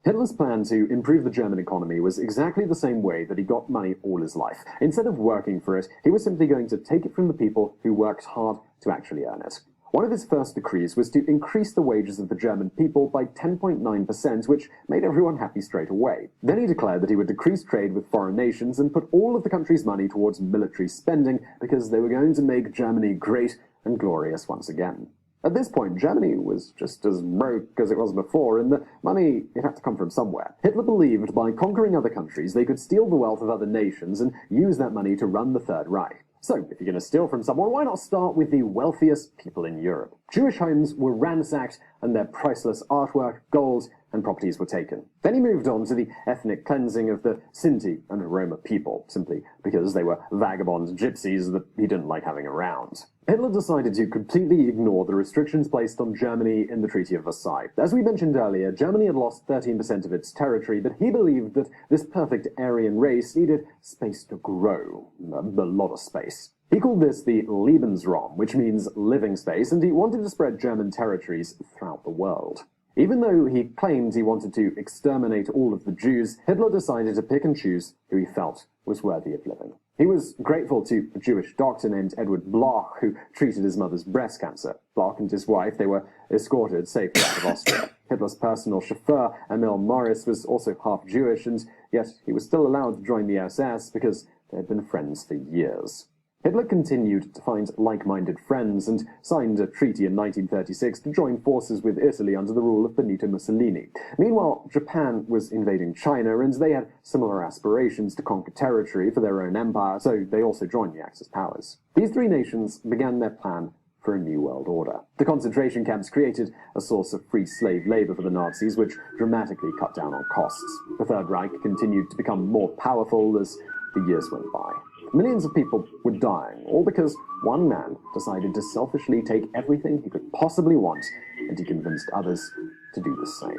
Hitler's plan to improve the German economy was exactly the same way that he got money all his life. Instead of working for it, he was simply going to take it from the people who worked hard to actually earn it. One of his first decrees was to increase the wages of the German people by 10.9%, which made everyone happy straight away. Then he declared that he would decrease trade with foreign nations and put all of the country's money towards military spending because they were going to make Germany great and glorious once again. At this point, Germany was just as broke as it was before, and the money, it had to come from somewhere. Hitler believed by conquering other countries, they could steal the wealth of other nations and use that money to run the Third Reich. So, if you're going to steal from someone, why not start with the wealthiest people in Europe? Jewish homes were ransacked, and their priceless artwork, gold, and properties were taken. Then he moved on to the ethnic cleansing of the Sinti and Roma people, simply because they were vagabond gypsies that he didn't like having around. Hitler decided to completely ignore the restrictions placed on Germany in the Treaty of Versailles. As we mentioned earlier, Germany had lost 13% of its territory, but he believed that this perfect Aryan race needed space to grow. A lot of space. He called this the Lebensraum, which means living space, and he wanted to spread German territories throughout the world. Even though he claimed he wanted to exterminate all of the Jews, Hitler decided to pick and choose who he felt was worthy of living. He was grateful to a Jewish doctor named Edward Bloch, who treated his mother's breast cancer. Bloch and his wife, they were escorted safely out of Austria. Hitler's personal chauffeur, Emil Morris, was also half Jewish, and yet he was still allowed to join the SS because they had been friends for years. Hitler continued to find like-minded friends and signed a treaty in 1936 to join forces with Italy under the rule of Benito Mussolini. Meanwhile, Japan was invading China, and they had similar aspirations to conquer territory for their own empire, so they also joined the Axis powers. These three nations began their plan for a new world order. The concentration camps created a source of free slave labor for the Nazis, which dramatically cut down on costs. The Third Reich continued to become more powerful as the years went by. Millions of people were dying, all because one man decided to selfishly take everything he could possibly want, and he convinced others to do the same.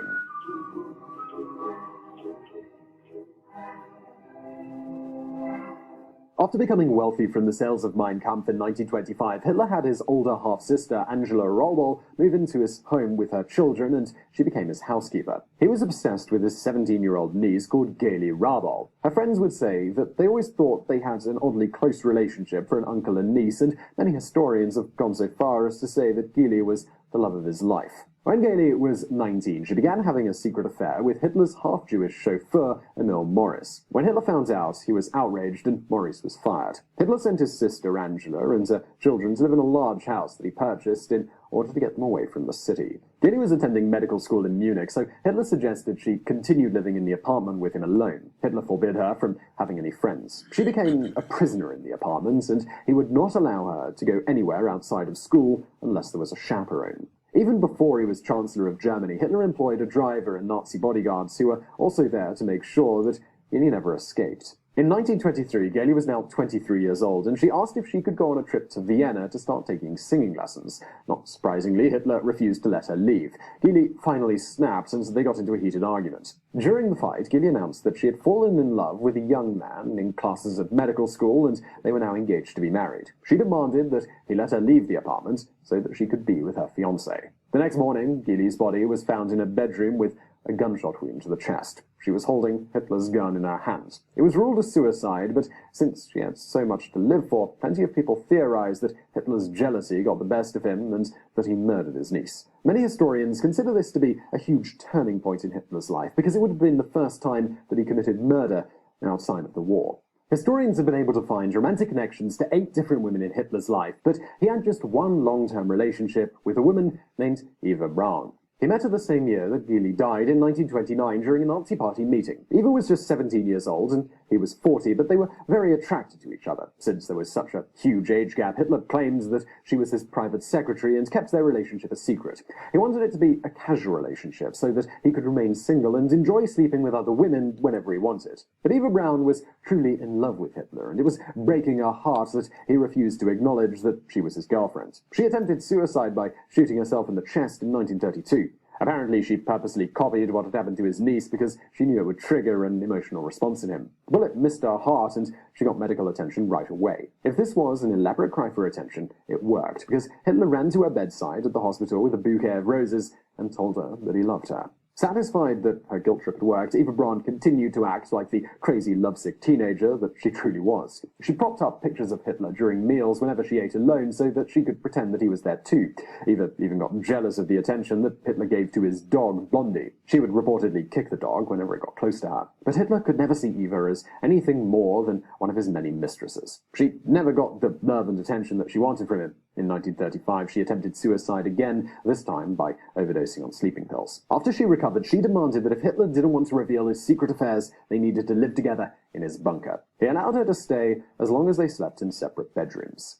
After becoming wealthy from the sales of Mein Kampf in 1925, Hitler had his older half-sister, Angela Rollwell, move into his home with her children, and she became his housekeeper. He was obsessed with his 17-year-old niece called Gaily Rabaul. Her friends would say that they always thought they had an oddly close relationship for an uncle and niece, and many historians have gone so far as to say that Gaily was the love of his life. When Gaily was 19, she began having a secret affair with Hitler's half-Jewish chauffeur, Emil Morris. When Hitler found out, he was outraged and Morris was fired. Hitler sent his sister Angela and her children to live in a large house that he purchased in order to get them away from the city. Gaily was attending medical school in Munich, so Hitler suggested she continue living in the apartment with him alone. Hitler forbid her from having any friends. She became a prisoner in the apartment, and he would not allow her to go anywhere outside of school unless there was a chaperone. Even before he was Chancellor of Germany, Hitler employed a driver and Nazi bodyguards who were also there to make sure that Gaily never escaped. In 1923, Gaily was now 23 years old, and she asked if she could go on a trip to Vienna to start taking singing lessons. Not surprisingly, Hitler refused to let her leave. Gaily finally snapped, and they got into a heated argument. During the fight, Gaily announced that she had fallen in love with a young man in classes at medical school, and they were now engaged to be married. She demanded that he let her leave the apartment so that she could be with her fiancé. The next morning, Gaily's body was found in a bedroom with a gunshot wound to the chest. She was holding Hitler's gun in her hand. It was ruled a suicide, but since she had so much to live for, plenty of people theorized that Hitler's jealousy got the best of him and that he murdered his niece. Many historians consider this to be a huge turning point in Hitler's life, because it would have been the first time that he committed murder outside of the war. Historians have been able to find romantic connections to 8 different women in Hitler's life, but he had just one long-term relationship with a woman named Eva Braun. He met her the same year that Gaily died in 1929 during a Nazi party meeting. Eva was just 17 years old and he was 40, but they were very attracted to each other. Since there was such a huge age gap, Hitler claimed that she was his private secretary and kept their relationship a secret. He wanted it to be a casual relationship so that he could remain single and enjoy sleeping with other women whenever he wanted. But Eva Braun was truly in love with Hitler, and it was breaking her heart that he refused to acknowledge that she was his girlfriend. She attempted suicide by shooting herself in the chest in 1932. Apparently, she purposely copied what had happened to his niece because she knew it would trigger an emotional response in him. The bullet missed her heart, and she got medical attention right away. If this was an elaborate cry for attention, it worked, because Hitler ran to her bedside at the hospital with a bouquet of roses and told her that he loved her. Satisfied that her guilt trip had worked, Eva Braun continued to act like the crazy lovesick teenager that she truly was. She propped up pictures of Hitler during meals whenever she ate alone so that she could pretend that he was there too. Eva even got jealous of the attention that Hitler gave to his dog, Blondie. She would reportedly kick the dog whenever it got close to her. But Hitler could never see Eva as anything more than one of his many mistresses. She never got the love and attention that she wanted from him. In 1935, she attempted suicide again, this time by overdosing on sleeping pills. After she recovered, she demanded that if Hitler didn't want to reveal his secret affairs, they needed to live together in his bunker. He allowed her to stay as long as they slept in separate bedrooms.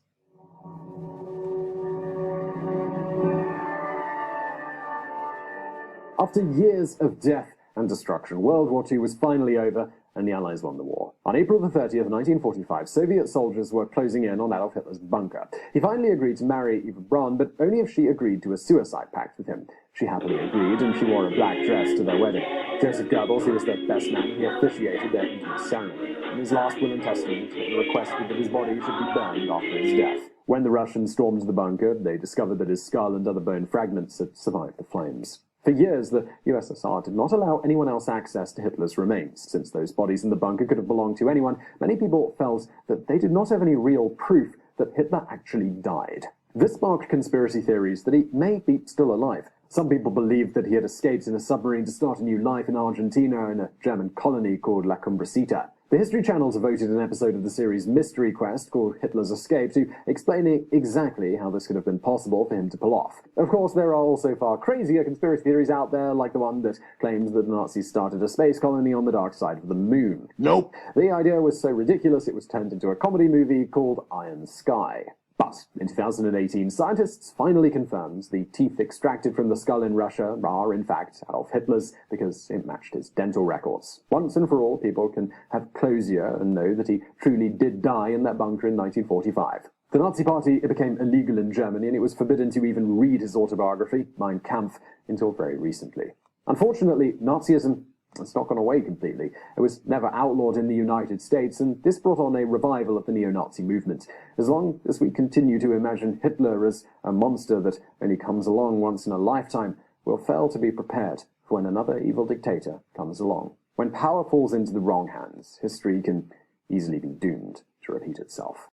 After years of death and destruction, World War II was finally over, and the Allies won the war. On April the 30th, 1945, Soviet soldiers were closing in on Adolf Hitler's bunker. He finally agreed to marry Eva Braun, but only if she agreed to a suicide pact with him. She happily agreed, and she wore a black dress to their wedding. Joseph Goebbels, who was their best man, he officiated their intimate ceremony. In his last will and testament, Hitler requested that his body should be burned after his death. When the Russians stormed the bunker, they discovered that his skull and other bone fragments had survived the flames. For years, the USSR did not allow anyone else access to Hitler's remains. Since those bodies in the bunker could have belonged to anyone, many people felt that they did not have any real proof that Hitler actually died. This sparked conspiracy theories that he may be still alive. Some people believed that he had escaped in a submarine to start a new life in Argentina in a German colony called La Cumbrecita. The History Channel devoted an episode of the series Mystery Quest called Hitler's Escape to explaining exactly how this could have been possible for him to pull off. Of course, there are also far crazier conspiracy theories out there, like the one that claims that the Nazis started a space colony on the dark side of the moon. Nope. The idea was so ridiculous it was turned into a comedy movie called Iron Sky. But in 2018, scientists finally confirmed the teeth extracted from the skull in Russia are, in fact, Adolf Hitler's because it matched his dental records. Once and for all, people can have closure and know that he truly did die in that bunker in 1945. The Nazi Party, it became illegal in Germany, and it was forbidden to even read his autobiography, Mein Kampf, until very recently. Unfortunately, Nazism it's not gone away completely. It was never outlawed in the United States, and this brought on a revival of the neo-Nazi movement. As long as we continue to imagine Hitler as a monster that only comes along once in a lifetime, we'll fail to be prepared for when another evil dictator comes along. When power falls into the wrong hands, history can easily be doomed to repeat itself.